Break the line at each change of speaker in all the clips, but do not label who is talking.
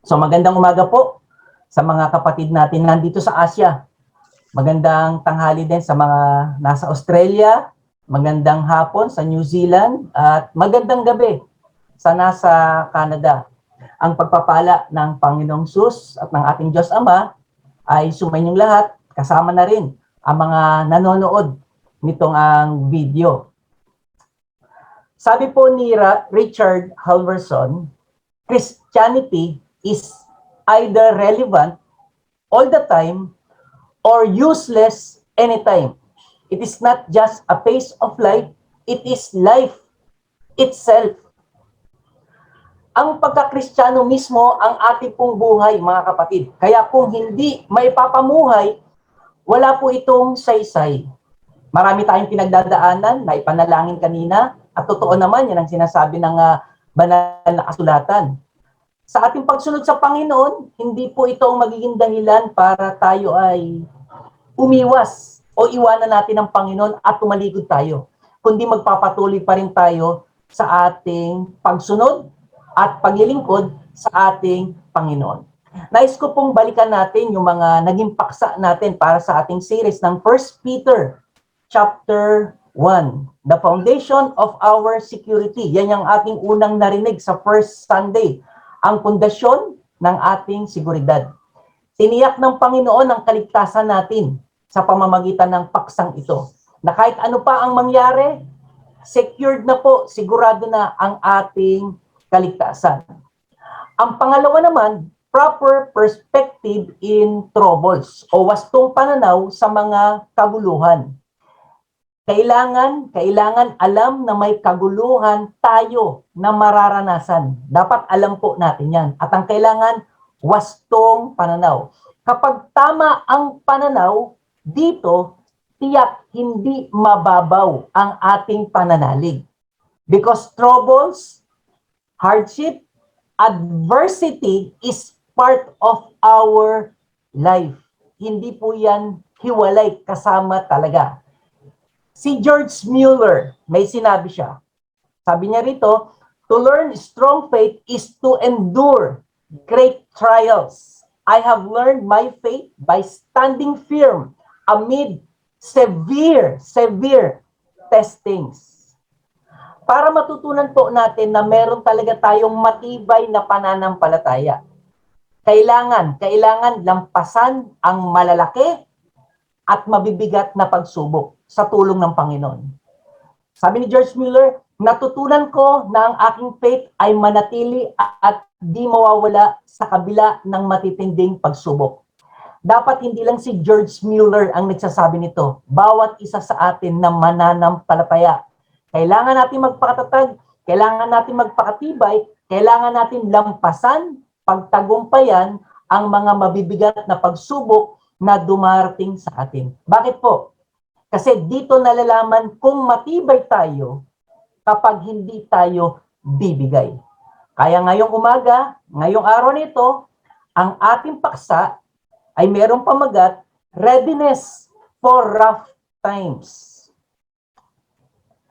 So magandang umaga po sa mga kapatid natin nandito sa Asia. Magandang tanghali din sa mga nasa Australia, magandang hapon sa New Zealand, at magandang gabi sa nasa Canada. Ang pagpapala ng Panginoong Sus at ng ating Diyos Ama ay sumainyong lahat, kasama na rin ang mga nanonood nitong ang video. Sabi po ni Richard Halverson, Christianity is either relevant all the time or useless anytime. It is not just a phase of life, it is life itself. Ang pagka-Kristiyano mismo ang ating pong buhay, mga kapatid. Kaya kung hindi may papamuhay, wala po itong saysay. Marami tayong pinagdadaanan na ipanalangin kanina, at totoo naman yan ang sinasabi ng banal na kasulatan. Sa ating pagsunod sa Panginoon, hindi po ito ang magiging dahilan para tayo ay umiwas o iwanan natin ang Panginoon at tumalikod tayo. Kundi magpapatuloy pa rin tayo sa ating pagsunod at paglilingkod sa ating Panginoon. Nais ko pong balikan natin yung mga naging paksa natin para sa ating series ng 1 Peter chapter 1. The foundation of our security. Yan yung ating unang narinig sa first Sunday. Ang pundasyon ng ating seguridad. Tiniyak ng Panginoon ang kaligtasan natin sa pamamagitan ng paksang ito. Na kahit ano pa ang mangyari, secured na po, sigurado na ang ating kaligtasan. Ang pangalawa naman, proper perspective in troubles o wastong pananaw sa mga kaguluhan. Kailangan alam na may kaguluhan tayo na mararanasan. Dapat alam po natin yan. At ang kailangan, wastong pananaw. Kapag tama ang pananaw, dito, tiyak hindi mababaw ang ating pananalig. Because troubles, hardship, adversity is part of our life. Hindi po yan hiwalay, kasama talaga. Si George Mueller, may sinabi siya. Sabi niya rito, to learn strong faith is to endure great trials. I have learned my faith by standing firm amid severe testings. Para matutunan po natin na meron talaga tayong matibay na pananampalataya. Kailangan lampasan ang malalaki at mabibigat na pagsubok sa tulong ng Panginoon. Sabi ni George Mueller, natutunan ko na ang aking faith ay manatili at di mawawala sa kabila ng matitinding pagsubok. Dapat hindi lang si George Mueller ang nagsasabi nito. Bawat isa sa atin na mananampalataya. Kailangan natin magpakatatag, kailangan natin magpakatibay, kailangan natin lampasan, pagtagumpayan ang mga mabibigat na pagsubok na dumarating sa atin. Bakit po? Kasi dito nalalaman kung matibay tayo kapag hindi tayo bibigay. Kaya ngayong umaga, ngayong araw nito, ang ating paksa ay merong pamagat, readiness for rough times.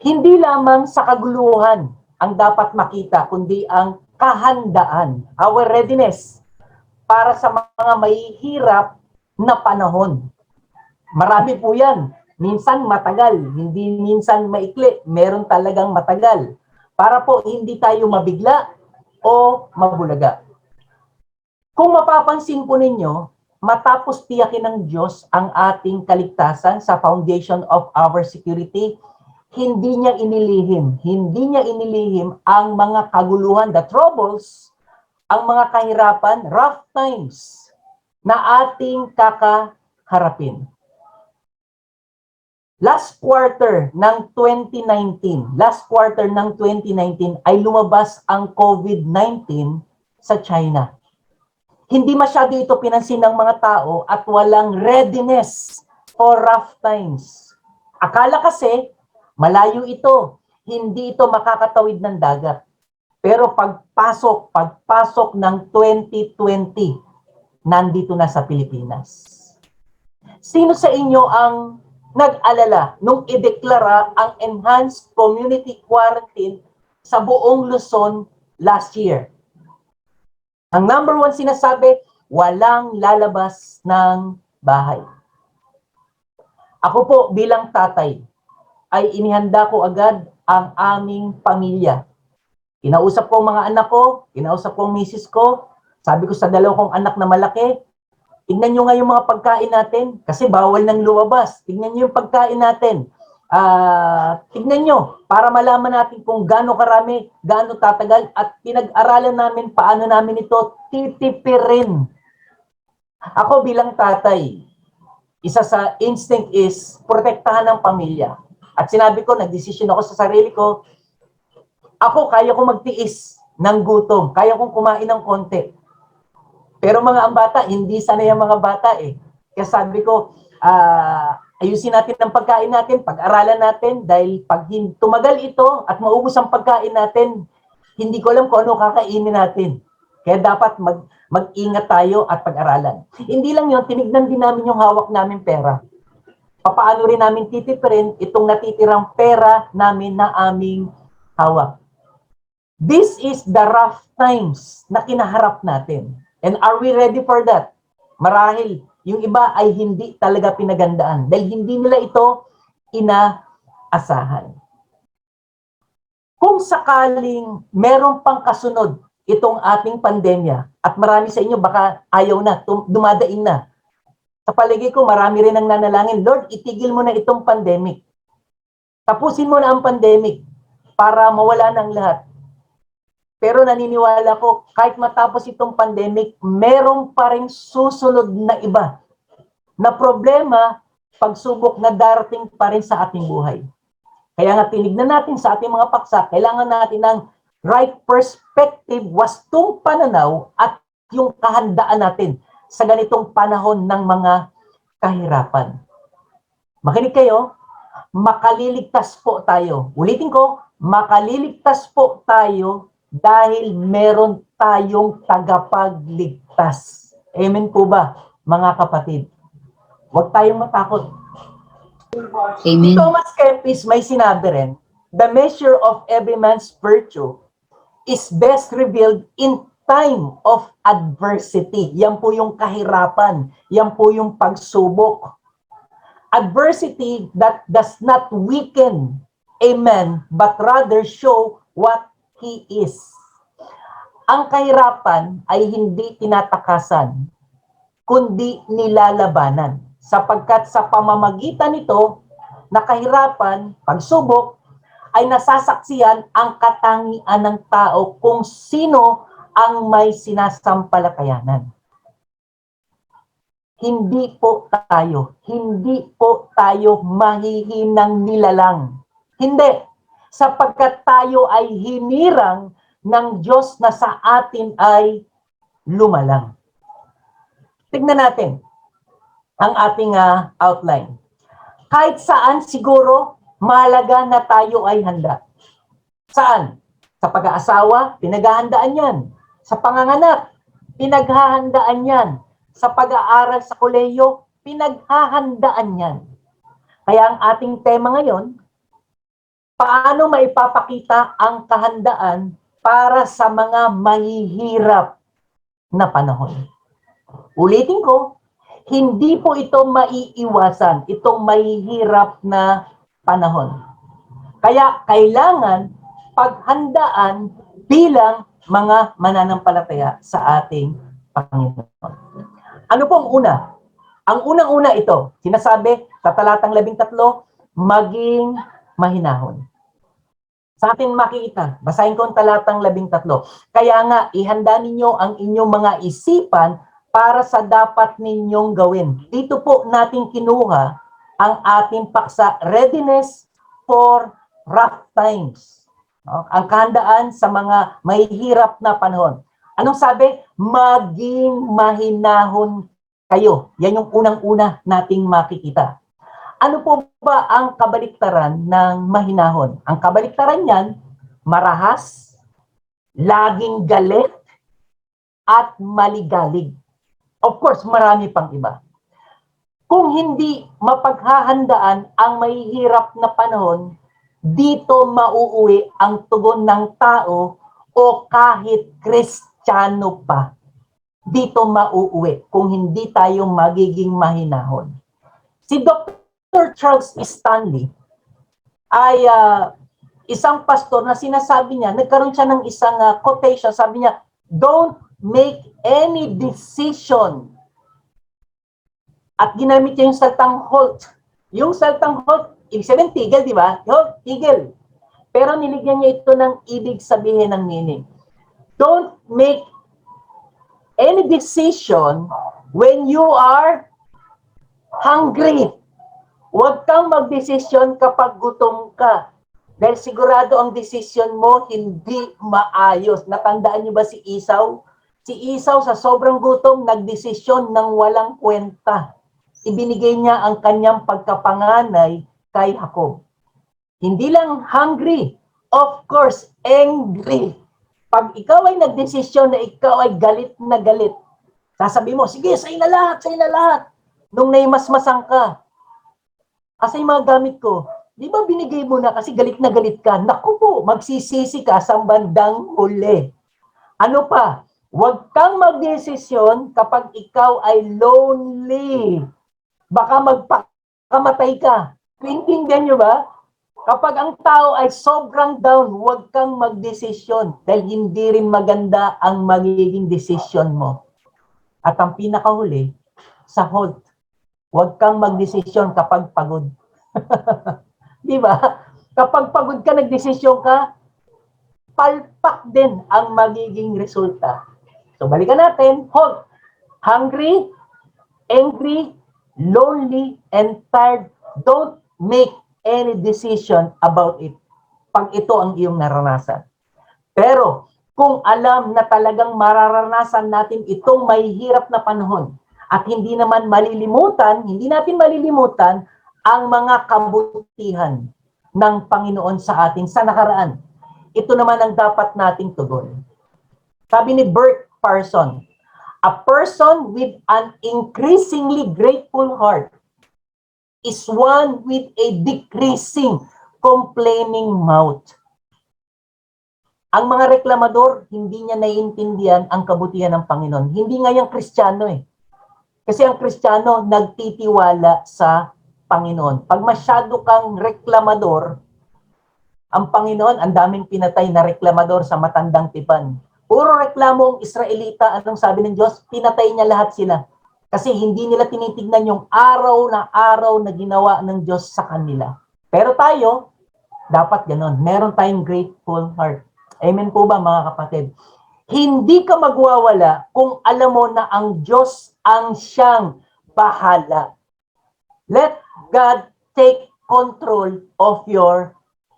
Hindi lamang sa kaguluhan ang dapat makita, kundi ang kahandaan, our readiness, para sa mga mahihirap na panahon. Marami po yan. Minsan matagal, hindi minsan maikli. Meron talagang matagal. Para po hindi tayo mabigla o mabulaga. Kung mapapansin po ninyo, matapos tiyakin ng Diyos ang ating kaligtasan sa foundation of our security, hindi niya inilihim ang mga kaguluhan, the troubles, ang mga kahirapan, rough times, na ating kakaharapin. Last quarter ng 2019 ay lumabas ang COVID-19 sa China. Hindi masyado ito pinansin ng mga tao at walang readiness for rough times. Akala kasi malayo ito, hindi ito makakatawid ng dagat. Pero pagpasok ng 2020, nandito na sa Pilipinas. Sino sa inyo ang nag-alala nung ideklara ang enhanced community quarantine sa buong Luzon last year? Ang number one sinasabi, walang lalabas ng bahay. Ako po bilang tatay, ay inihanda ko agad ang aming pamilya. Kinausap ko ang mga anak ko, kinausap ko ang misis ko, sabi ko sa dalawa kong anak na malaki, tignan nyo nga yung mga pagkain natin, kasi bawal nang lumabas. Tignan nyo yung pagkain natin. Tignan nyo, para malaman natin kung gaano karami, gaano tatagal, at pinag-aralan namin paano namin ito titipirin. Ako bilang tatay, isa sa instinct is protektahan ng pamilya. At sinabi ko, nagdesisyon ako sa sarili ko, ako kaya ko magtiis ng gutom, kaya kong kumain ng konti. Pero mga ang bata, hindi sanay ang mga bata eh. Kaya sabi ko, ayusin natin ang pagkain natin, pag-aralan natin, dahil pag tumagal ito at maubos ang pagkain natin, hindi ko alam kung ano kakainin natin. Kaya dapat mag-ingat tayo at pag-aralan. Hindi lang yun, tinignan din namin yung hawak namin pera. Paano rin namin titipirin itong natitirang pera namin na aming hawak. This is the rough times na kinaharap natin. And are we ready for that? Marahil, yung iba ay hindi talaga pinagandaan dahil hindi nila ito inaasahan. Kung sakaling meron pang kasunod itong ating pandemya at marami sa inyo baka ayaw na, dumadaing na. Sa palagay ko, marami rin ang nanalangin, Lord, itigil mo na itong pandemic. Tapusin mo na ang pandemic para mawala ng lahat. Pero naniniwala ko, kahit matapos itong pandemic, meron pa rin susunod na iba na problema, pagsubok na darating pa rin sa ating buhay. Kaya nga tinignan natin sa ating mga paksa, kailangan natin ng right perspective, wastong pananaw at yung kahandaan natin sa ganitong panahon ng mga kahirapan. Makinig kayo, makaliligtas po tayo. Ulitin ko, makaliligtas po tayo dahil meron tayong tagapagligtas. Amen po ba, mga kapatid? Huwag tayong matakot.
Amen.
Thomas Kempis may sinabi rin, the measure of every man's virtue is best revealed in time of adversity. Yan po yung kahirapan. Yan po yung pagsubok. Adversity that does not weaken a man, but rather show what he is. Ang kahirapan ay hindi tinatakasan, kundi nilalabanan. Sapagkat sa pamamagitan nito, na kahirapan, pagsubok, ay nasasaksiyan ang katangian ng tao kung sino ang may sinasampalatayanan. Hindi po tayo mahihinang nilalang. Hindi. Sapagkat tayo ay hinirang ng Diyos na sa atin ay lumalang. Tignan natin ang ating outline. Kahit saan siguro, mahalaga na tayo ay handa. Saan? Sa pag-aasawa, pinaghahandaan yan. Sa panganganak, pinaghahandaan yan. Sa pag-aaral sa kolehiyo, pinaghahandaan yan. Kaya ang ating tema ngayon, paano maipapakita ang kahandaan para sa mga mahihirap na panahon? Ulitin ko, hindi po ito maiiwasan, itong mahihirap na panahon. Kaya kailangan paghandaan bilang mga mananampalataya sa ating Panginoon. Ano pong una? Ang unang-una ito, sinasabi sa talatang 13, maging mahinahon. Sa ating makikita, basahin ko ang talatang 13. Kaya nga, ihanda ninyo ang inyong mga isipan para sa dapat ninyong gawin. Dito po natin kinuha ang ating paksa, readiness for rough times. Ang kahandaan sa mga mahihirap na panahon. Anong sabi? Maging mahinahon kayo. Yan yung unang-una nating makikita. Ano po ba ang kabaliktaran ng mahinahon? Ang kabaliktaran niyan, marahas, laging galit, at maligalig. Of course, marami pang iba. Kung hindi mapaghahandaan ang mahihirap na panahon, dito mauuwi ang tugon ng tao o kahit Kristiyano pa. dito mauuwi kung hindi tayo magiging mahinahon. Si Dr. Charles Stanley ay isang pastor na sinasabi niya, nagkaroon siya ng isang quotation, sabi niya, don't make any decision. At ginamit niya yung saltang halt. Yung saltang halt, ibig sabihin tigil, di ba? Halt, tigil. Pero niligyan niya ito ng ibig sabihin ng meaning. Don't make any decision when you are hungry. Huwag kang magdesisyon kapag gutom ka. Dahil sigurado ang desisyon mo hindi maayos. Natandaan niyo ba si Esau? Si Esau sa sobrang gutom, nagdesisyon ng walang kwenta. Ibinigay niya ang kanyang pagkapanganay kay Jacob. Hindi lang hungry, of course, angry. Pag ikaw ay nagdesisyon na ikaw ay galit na galit, sasabi mo, sige, sa'yo na lahat, sa'yo na lahat. Nung naimasmasang ka, asa yung mga gamit ko? Di ba binigay mo na kasi galit na galit ka? Naku po, magsisisi ka sa bandang huli. Ano pa? Huwag kang magdesisyon kapag ikaw ay lonely. Baka magpakamatay ka. Pintindihan nyo ba? Kapag ang tao ay sobrang down, huwag kang magdesisyon dahil hindi rin maganda ang magiging desisyon mo. At ang pinakahuli, sa halt, huwag kang magdesisyon kapag pagod. Di ba? Kapag pagod ka, nagdesisyon ka, palpak din ang magiging resulta. So balikan natin, halt, hungry, angry, lonely, and tired. Don't make any decision about it pag ito ang iyong naranasan. Pero kung alam na talagang mararanasan natin itong mahihirap na panahon at hindi naman malilimutan, hindi natin malilimutan ang mga kabutihan ng Panginoon sa atin sa nakaraan. Ito naman ang dapat nating tugon. Sabi ni Bert Parson, a person with an increasingly grateful heart is one with a decreasing, complaining mouth. Ang mga reklamador, hindi niya naiintindihan ang kabutihan ng Panginoon. Hindi nga yung Kristiyano eh. Kasi ang Kristiyano, nagtitiwala sa Panginoon. Pag masyado kang reklamador, ang Panginoon, ang daming pinatay na reklamador sa matandang tipan. Puro reklamo ang Israelita, anong sabi ng Diyos? Pinatay niya lahat sila. Kasi hindi nila tinitignan yung araw na ginawa ng Diyos sa kanila. Pero tayo, dapat ganon. Meron tayong grateful heart. Amen po ba mga kapatid? Hindi ka magwawala kung alam mo na ang Diyos ang siyang bahala. Let God take control of your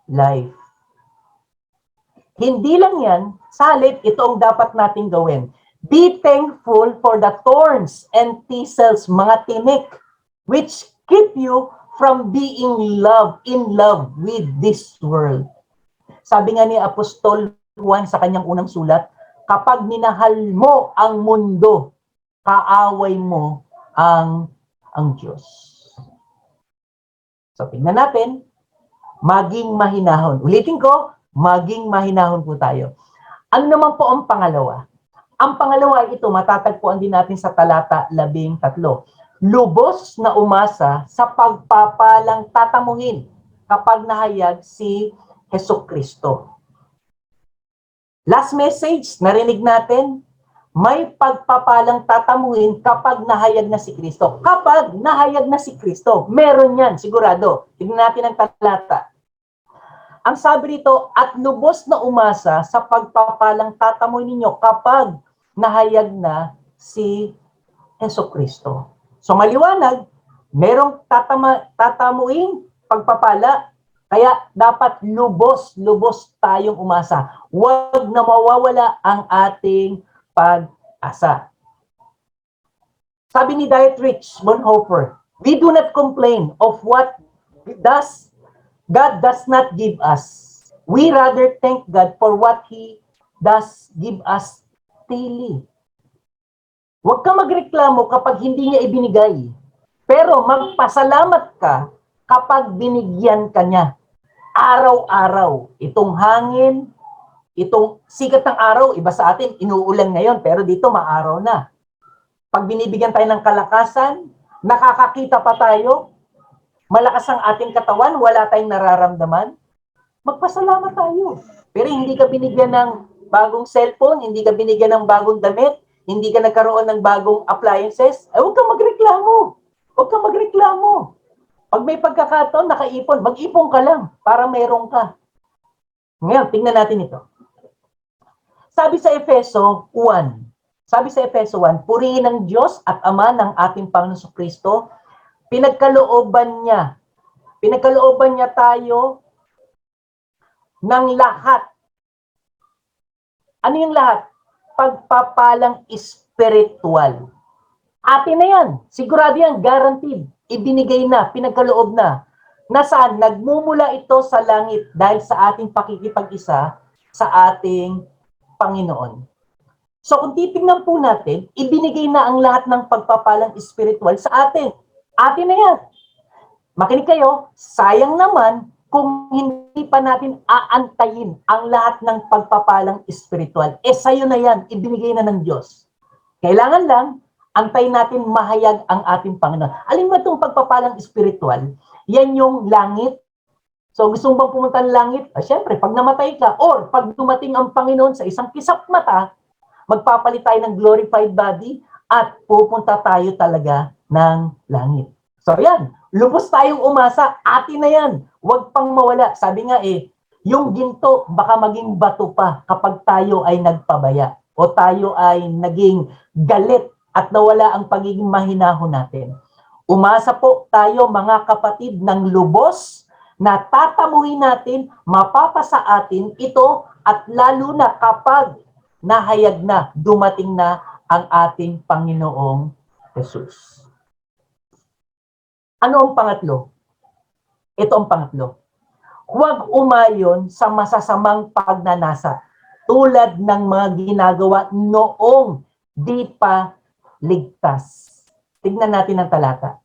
life. Hindi lang yan, sa halip, ito ang dapat natin gawin. Be thankful for the thorns and thistles, mga tinik, which keep you from being in love with this world. Sabi nga ni Apostol Juan sa kanyang unang sulat, kapag minahal mo ang mundo, kaaway mo ang Diyos. So, tingnan natin, maging mahinahon. Ulitin ko, maging mahinahon po tayo. Ano naman po ang pangalawa? Ang pangalawa ay ito, matatagpuan din natin sa talata 13. Lubos na umasa sa pagpapalang tatamuhin kapag nahayag si Hesukristo. Last message, narinig natin, may pagpapalang tatamuhin kapag nahayag na si Kristo. Kapag nahayag na si Kristo, meron yan, sigurado. Tignan natin ang talata. Ang sabi rito, at lubos na umasa sa pagpapalang tatamuhin ninyo kapag nahayag na si Hesukristo. So maliwanag, merong tatamuin, pagpapala, kaya dapat lubos tayong umasa. Huwag na mawawala ang ating pag-asa. Sabi ni Dietrich Bonhoeffer, we do not complain of what God does not give us. We rather thank God for what He does give us daily. Huwag ka magreklamo kapag hindi niya ibinigay. Pero magpasalamat ka kapag binigyan ka niya. Araw-araw. Itong hangin, itong sikat ng araw, iba sa atin, inuulan ngayon, pero dito maaraw na. Pag binibigyan tayo ng kalakasan, nakakakita pa tayo, malakas ang ating katawan, wala tayong nararamdaman, magpasalamat tayo. Pero hindi ka binigyan ng bagong cellphone, hindi ka binigyan ng bagong damit, hindi ka nagkaroon ng bagong appliances, huwag kang magreklamo. Huwag kang magreklamo. Pag may pagkakataon, nakaipon, mag-ipon ka lang para meron ka. Ngayon, tingnan natin ito. Sabi sa Efeso 1, purihin ng Diyos at Ama ng ating Panginoon Kristo, pinagkalooban niya tayo ng lahat. Ano yung lahat? Pagpapalang spiritual. Atin na yan. Sigurado yan. Guaranteed. Ibinigay na. Pinagkaloob na. Nasaan? Nagmumula ito sa langit dahil sa ating pakikipag-isa sa ating Panginoon. So kung titingnan po natin, ibinigay na ang lahat ng pagpapalang spiritual sa atin. Atin na yan. Makinig kayo, sayang naman kung hindi pa natin aantayin ang lahat ng pagpapalang spiritual. Sa'yo na yan, ibinigay na ng Diyos. Kailangan lang, antayin natin mahayag ang ating Panginoon. Alin ba itong pagpapalang spiritual? Yan yung langit. So gusto mo bang pumunta ng langit? Siyempre, pag namatay ka, or pag dumating ang Panginoon sa isang kisap mata, magpapalit tayo ng glorified body at pupunta tayo talaga ng langit. So yan, lubos tayong umasa, atin na yan. Huwag pang mawala. Sabi nga yung ginto baka maging bato pa kapag tayo ay nagpabaya o tayo ay naging galit at nawala ang pagiging mahinahon natin. Umasa po tayo mga kapatid ng lubos na tatamuhin natin, mapapasa atin ito at lalo na kapag nahayag na, dumating na ang ating Panginoong Jesus. Ano ang pangatlo? Ito ang pangatlo. Huwag umayon sa masasamang pagnanasa tulad ng mga ginagawa noong di pa ligtas. Tignan natin ang talata.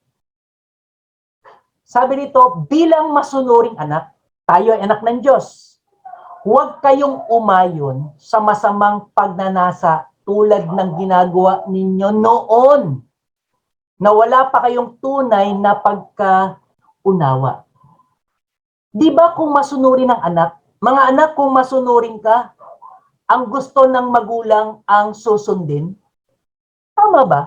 Sabi dito, bilang masunuring anak, tayo ay anak ng Diyos. Huwag kayong umayon sa masamang pagnanasa tulad ng ginagawa ninyo noon na wala pa kayong tunay na pagkaunawa. Di ba kung masunurin ng anak, mga anak, kung masunurin ka, ang gusto ng magulang ang susundin? Tama ba?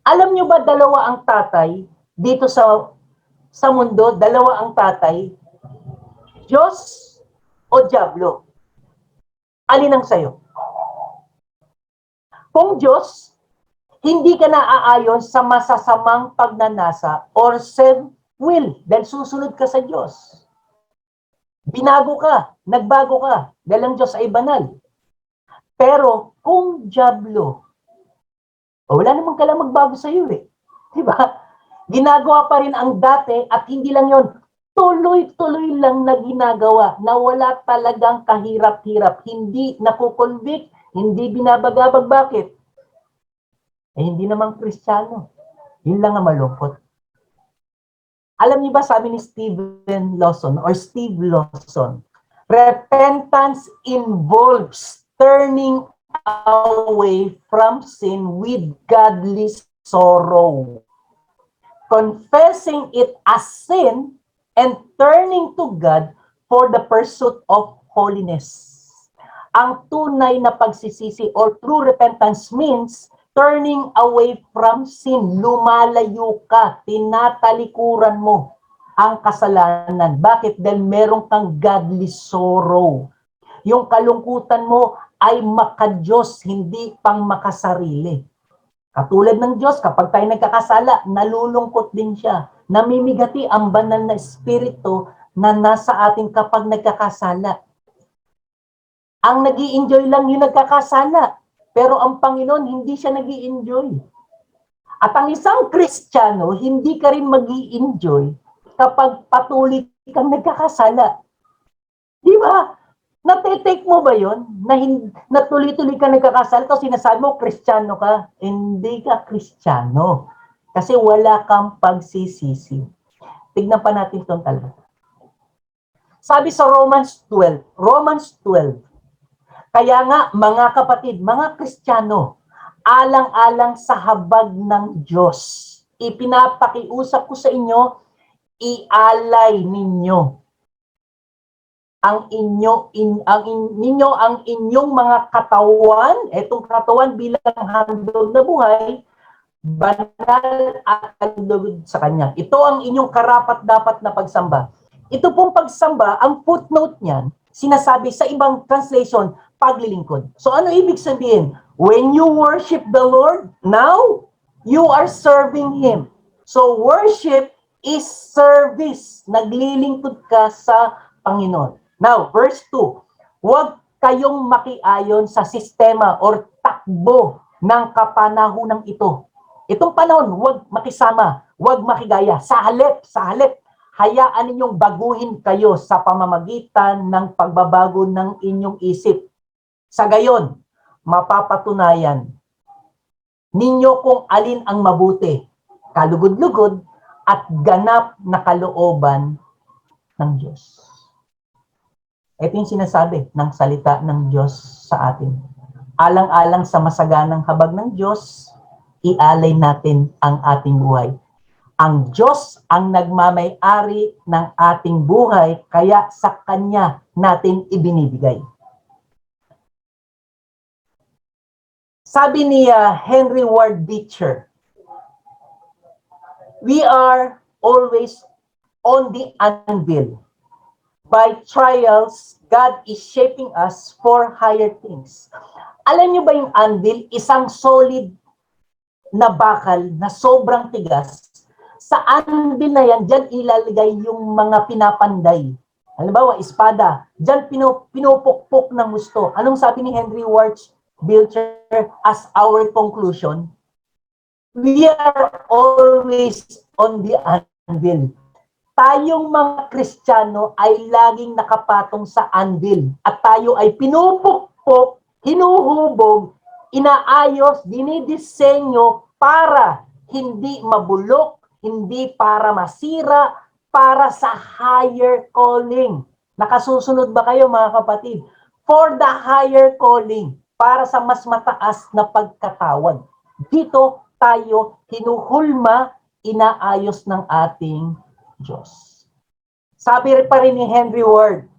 Alam nyo ba dalawa ang tatay dito sa mundo? Dalawa ang tatay. Diyos o Diablo? Alin ang sayo? Kung Diyos, hindi ka naaayon sa masasamang pagnanasa or self-will dahil susunod ka sa Diyos. Binago ka, nagbago ka dahil ang Diyos ay banal. Pero kung Diablo, wala namang kailangang magbago sa iyo Diba? Ginagawa pa rin ang dati at hindi lang yon, tuloy-tuloy lang na ginagawa na wala talagang kahirap-hirap. Hindi nakukonvict, hindi binabagabag. Bakit? Hindi naman Kristiyano. Yun lang ang malungkot. Alam niyo ba, sabi ni Steve Lawson, repentance involves turning away from sin with godly sorrow, confessing it as sin, and turning to God for the pursuit of holiness. Ang tunay na pagsisisi or true repentance means turning away from sin. Lumalayo ka, tinatalikuran mo ang kasalanan. Bakit? Dahil meron kang godly sorrow. Yung kalungkutan mo ay makadiyos, hindi pang makasarili. Katulad ng Diyos, kapag tayo nagkakasala, nalulungkot din siya. Namimigati ang banal na espiritu na nasa atin kapag nagkakasala. Ang nag-i-enjoy lang yung nagkakasala. Pero ang Panginoon, hindi siya nag-i-enjoy. At ang isang Kristiyano, hindi ka rin mag-i-enjoy kapag patuloy kang nagkakasala. Di ba? Natitake mo ba yon? Na tuloy-tuloy ka nagkakasala tapos sinasabi mo, Kristiyano ka. Hindi ka Kristiyano. Kasi wala kang pagsisisi. Tignan pa natin itong talaga. Sabi sa Romans 12, kaya nga mga kapatid, mga Kristiyano, alang-alang sa habag ng Diyos. Ipinapakiusap ko sa inyo, ialay ninyo ang inyong mga katawan, etong katawan bilang handog na buhay, banal at kalugod sa Kanya. Ito ang inyong karapat-dapat na pagsamba. Ito pong pagsamba, ang footnote niyan, sinasabi sa ibang translation, paglilingkod. So ano ibig sabihin? When you worship the Lord, now you are serving Him. So worship is service. Naglilingkod ka sa Panginoon. Now, verse 2. Huwag kayong makiayon sa sistema or takbo ng kapanahonang ito. Itong panahon, huwag makisama, huwag makigaya. Sa halip, hayaan ninyong baguhin kayo sa pamamagitan ng pagbabago ng inyong isip. Sa gayon, mapapatunayan ninyo kung alin ang mabuti, kalugod-lugod, at ganap na kalooban ng Diyos. Ito yung sinasabi ng salita ng Diyos sa atin. Alang-alang sa masaganang habag ng Diyos, ialay natin ang ating buhay. Ang Diyos ang nagmamay-ari ng ating buhay, kaya sa Kanya natin ibinibigay. Sabi ni Henry Ward Beecher, we are always on the anvil. By trials, God is shaping us for higher things. Alam niyo ba yung anvil? Isang solid na bakal na sobrang tigas. Sa anvil na yan, dyan ilalagay yung mga pinapanday. Halimbawa, espada. Dyan pinupukpok ng gusto. Anong sabi ni Henry Ward Beecher as our conclusion? We are always on the anvil. Tayong mga Kristiyano ay laging nakapatong sa anvil at tayo ay pinupukpok, hinuhubog, inaayos, dinidisenyo para hindi mabulok, hindi para masira, para sa higher calling. Nakasusunod ba kayo mga kapatid? For the higher calling, para sa mas mataas na pagkatawag. Dito tayo hinuhulma, inaayos ng ating Diyos. Sabi pa rin ni Henry Ward,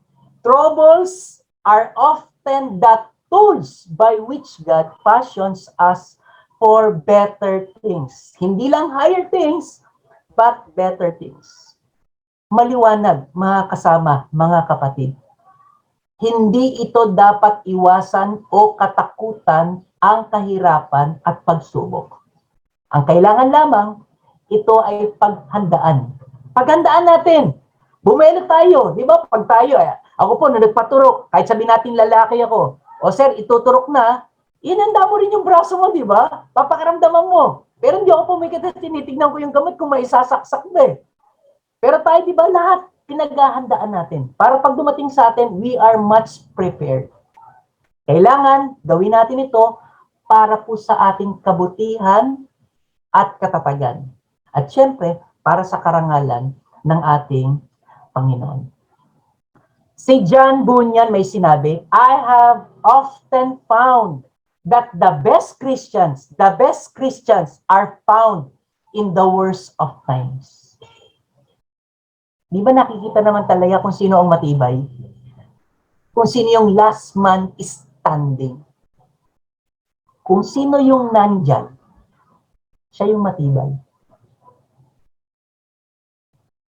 troubles are often the tools by which God fashions us for better things. Hindi lang higher things, but better things. Maliwanag, mga kasama, mga kapatid. Hindi ito dapat iwasan o katakutan ang kahirapan at pagsubok. Ang kailangan lamang, ito ay paghandaan. Paghandaan natin. Bumelo tayo. Di ba? Pag tayo, ako po, nung nagpaturok, kahit sabihin natin lalaki ako, o sir, ituturok na, inanda mo rin yung braso mo, di ba? Papakiramdaman mo. Pero hindi ako pumikit at tinitignan ko yung gamot kung may sasaksak ba eh. Pero tayo, di ba, lahat pinaghahandaan natin. Para pag dumating sa atin, we are much prepared. Kailangan gawin natin ito para po sa ating kabutihan at katatagan. At syempre, para sa karangalan ng ating Panginoon. Si John Bunyan may sinabi, I have often found that the best Christians are found in the worst of times. Di ba nakikita naman talaga kung sino ang matibay? Kung sino yung last man standing. Kung sino yung nandyan, siya yung matibay.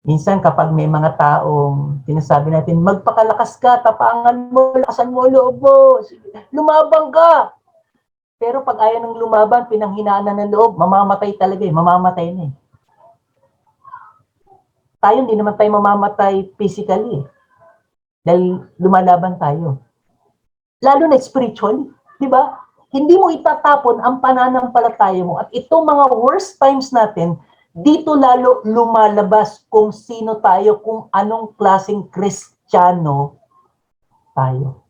Minsan kapag may mga taong sinasabi natin, magpakalakas ka, tapangan mo, lakasan mo loob mo, lumabang ka. Pero pag ayaw ng lumaban, pinanghinaan na ng loob, mamamatay talaga eh, mamamatay na eh. Tayo hindi naman tayo mamamatay physically eh. Dahil lumalaban tayo. Lalo na spiritually, di ba? Hindi mo itatapon ang pananampalataya mo. At itong mga worst times natin, dito lalo lumalabas kung sino tayo, kung anong klaseng Kristiyano tayo.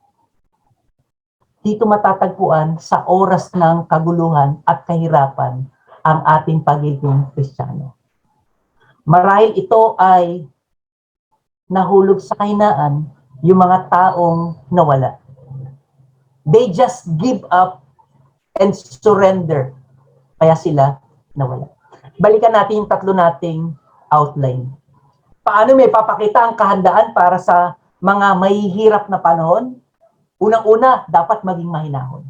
Dito matatagpuan sa oras ng kaguluhan at kahirapan ang ating pagiging Kristiyano. Marahil ito ay nahulog sa kahinaan yung mga taong nawala. They just give up and surrender. Kaya sila nawala. Balikan natin yung tatlo nating outline. Paano may papakita ang kahandaan para sa mga mahihirap na panahon? Unang-una, dapat maging mahinahon.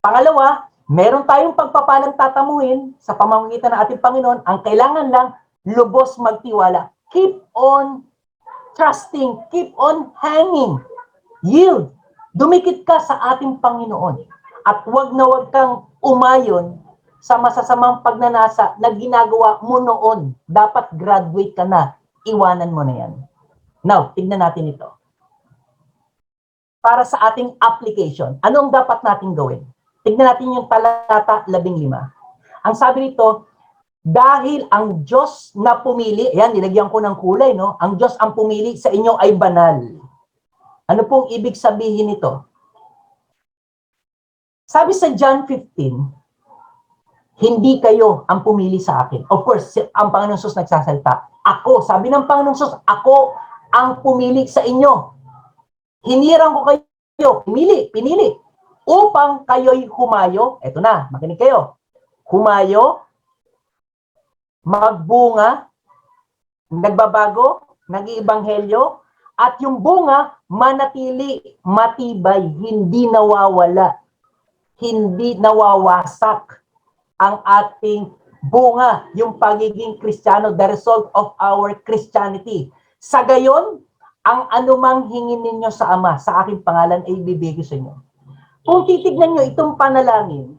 Pangalawa, meron tayong pagpapalang tatamuhin sa pamamagitan ng ating Panginoon. Ang kailangan lang, lubos magtiwala. Keep on trusting. Keep on hanging. Yield. Dumikit ka sa ating Panginoon. At wag na wag kang umayon sa masasamang pagnanasa na ginagawa mo noon. Dapat graduate ka na. Iwanan mo na yan. Now, tignan natin ito. Para sa ating application, ano ang dapat natin gawin? Tignan natin yung talata 15. Ang sabi nito, dahil ang Diyos na pumili, ayan, nilagyan ko ng kulay, no? Ang Diyos ang pumili sa inyo ay banal. Ano pong ibig sabihin nito? Sabi sa John 15, hindi kayo ang pumili sa akin. Of course, ang Panginoong Sus nagsasalita. Ako, sabi ng Panginoong Sus, ako ang pumili sa inyo. Hinirang ko kayo, pinili, upang kayo'y humayo. Eto na, makinig kayo. Humayo, magbunga, nagbabago, nag-iibanghelyo, at yung bunga, manatili, matibay, hindi nawawala, hindi nawawasak ang ating bunga, yung pagiging Kristiyano, the result of our Christianity. Sa gayon, ang anumang hingin ninyo sa Ama, sa aking pangalan ay ibibigay sa inyo. Kung titignan nyo itong panalangin,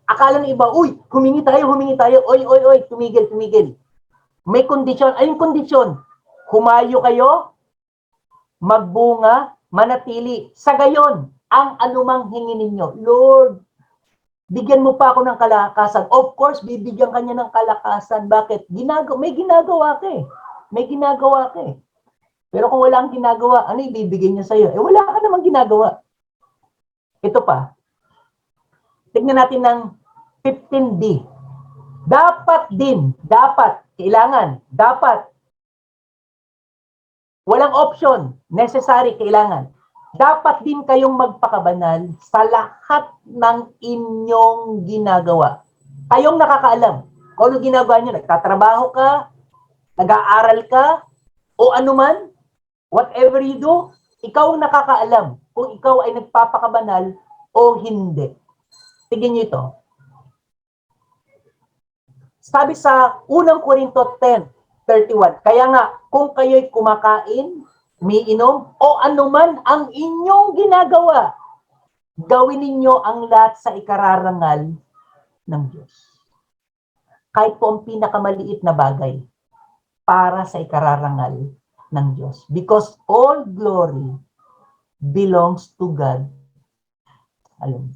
akala ng iba, uy, humingi tayo, oy, tumigil. May kondisyon, ayun kondisyon, humayo kayo, magbunga, manatili. Sa gayon, ang anumang hingin ninyo, Lord, bigyan mo pa ako ng kalakasan. Of course, bibigyan kanya ng kalakasan. Bakit? May ginagawa ka eh. May ginagawa ka eh. Pero kung wala kang ginagawa, ano ibibigay niya sa'yo? Eh wala ka namang ginagawa. Ito pa. Tignan natin ng 15D. Kailangan, walang option, necessary, kailangan. Dapat din kayong magpakabanal sa lahat ng inyong ginagawa. Kayong nakakaalam. Kung ano ginagawa nyo, nagtatrabaho ka, nag-aaral ka, o anuman, whatever you do, ikaw ang nakakaalam kung ikaw ay nagpapakabanal o hindi. Tignan nyo ito. Sabi sa 1 Corinto 10:31, kaya nga, kung kayo'y kumakain, umiinom, o anuman ang inyong ginagawa, gawin ninyo ang lahat sa ikararangal ng Diyos. Kahit po ang pinakamaliit na bagay, para sa ikararangal ng Diyos. Because all glory belongs to God. Alam.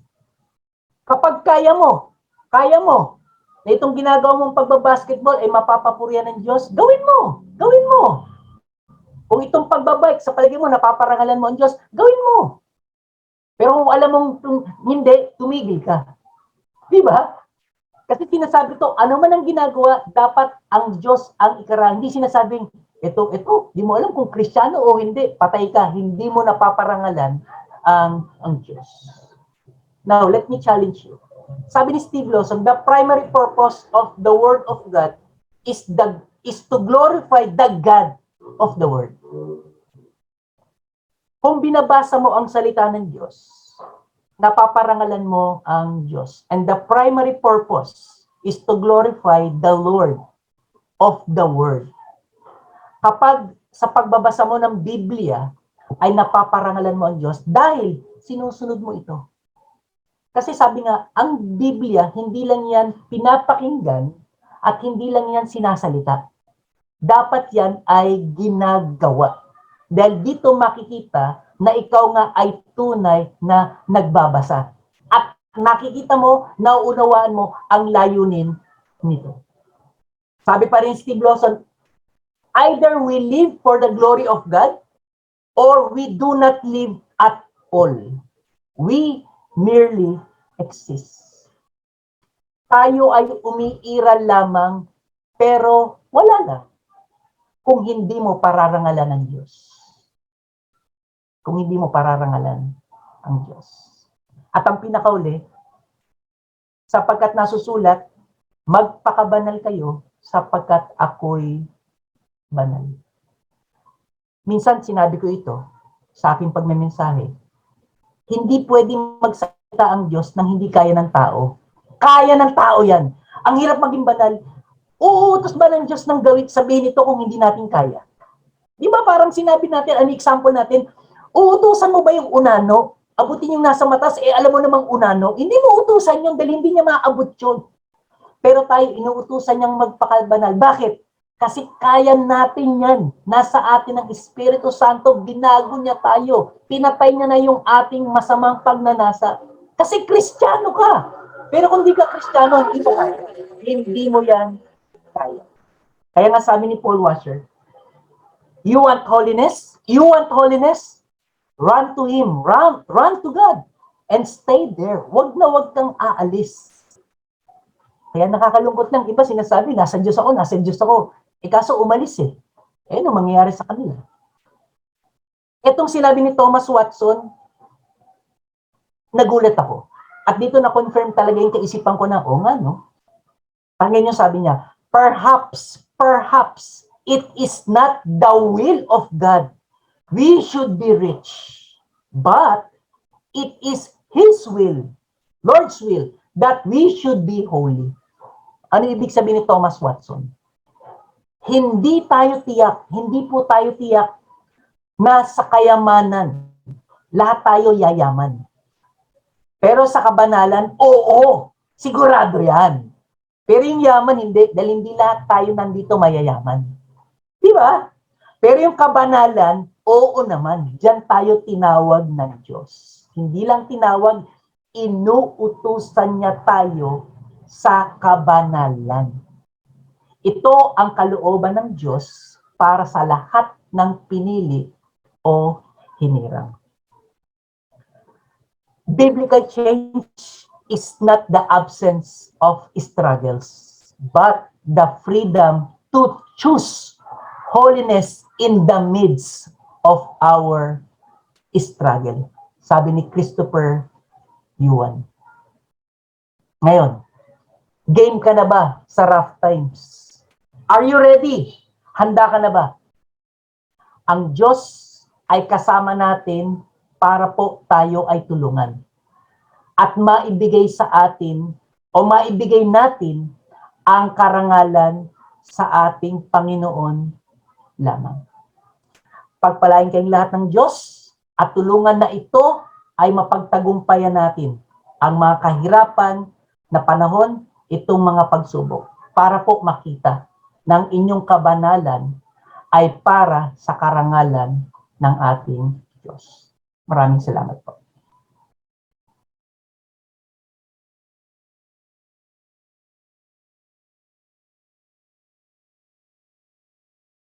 Kapag kaya mo, na itong ginagawa mong pagbabasketball ay mapapapurihan ng Diyos, gawin mo. Kung itong pagbabike, sa palagay mo, napaparangalan mo ang Diyos, gawin mo. Pero kung alam mong hindi, tumigil ka. Diba? Kasi sinasabi to, ano man ang ginagawa, dapat ang Diyos ang ikarang. Hindi sinasabing, ito, di mo alam kung Kristiyano o hindi, patay ka, hindi mo napaparangalan ang Diyos. Now, let me challenge you. Sabi ni Steve Lawson, the primary purpose of the Word of God is to glorify the God of the Word. Kung binabasa mo ang salita ng Diyos, napaparangalan mo ang Diyos. And the primary purpose is to glorify the Lord of the Word. Kapag sa pagbabasa mo ng Biblia, ay napaparangalan mo ang Diyos dahil sinusunod mo ito. Kasi sabi nga, ang Biblia, hindi lang yan pinapakinggan at hindi lang yan sinasalita. Dapat yan ay ginagawa. Dahil dito makikita na ikaw nga ay tunay na nagbabasa. At nakikita mo, nauunawaan mo ang layunin nito. Sabi pa rin Steve Lawson, either we live for the glory of God or we do not live at all. We merely exist. Tayo ay umiiral lamang pero wala na kung hindi mo pararangalan ng Diyos. Kung hindi mo pararangalan ang Diyos. At ang pinakauli, sapagkat nasusulat, magpakabanal kayo sapagkat ako'y banal. Minsan sinabi ko ito sa aking pagmemensahe, hindi pwedeng magsalita ang Diyos nang hindi kaya ng tao. Kaya ng tao yan. Ang hirap maging banal. Uutos ba ng Diyos ng gawin, sabihin ito kung hindi natin kaya? Di ba parang sinabi natin, an example natin, uutusan mo ba yung unano? Abutin yung nasa matas, alam mo namang unano. Hindi mo utusan yun dahil hindi niya maabot yun. Pero tayo, inuutusan niyang magpakabanal. Bakit? Kasi kaya natin yan. Nasa atin ang Espiritu Santo, binago niya tayo. Pinatay niya na yung ating masamang pagnanasa. Kasi Kristiyano ka. Pero kung di ka Kristiyano, hindi mo kaya. Hindi mo yan kaya. Kaya nga sabi ni Paul Washer, you want holiness? You want holiness? Run to Him. Run to God. And stay there. Wag na wag kang aalis. Kaya nakakalungkot lang. Iba sinasabi, nasa Diyos ako, nasa Diyos ako. Kaso umalis eh. Ano mangyayari sa kanila? Itong sinabi ni Thomas Watson, nagulat ako. At dito na-confirm talaga yung kaisipan ko na, nga no? Pangin yung sabi niya, perhaps, it is not the will of God. We should be rich. But it is His will, Lord's will, that we should be holy. Ano ibig sabihin ni Thomas Watson? Hindi po tayo tiyak na sa kayamanan, lahat tayo yayaman. Pero sa kabanalan, oo, sigurado yan. Pero yung yaman, hindi, dahil hindi lahat tayo nandito mayayaman. Di ba? Pero yung kabanalan, oo naman, diyan tayo tinawag ng Diyos. Hindi lang tinawag, inuutusan niya tayo sa kabanalan. Ito ang kalooban ng Diyos para sa lahat ng pinili o hinirang. Biblical change is not the absence of struggles, but the freedom to choose holiness in the midst of our struggle. Sabi ni Christopher Yuan. Ngayon, game ka na ba sa rough times? Are you ready? Handa ka na ba? Ang Diyos ay kasama natin para po tayo ay tulungan. At maibigay sa atin o maibigay natin ang karangalan sa ating Panginoon lamang. Pagpalain kayong lahat ng Diyos at tulungan na ito ay mapagtagumpayan natin ang mga kahirapan na panahon, itong mga pagsubok, para po makita ng inyong kabanalan ay para sa karangalan ng ating Diyos. Maraming salamat po.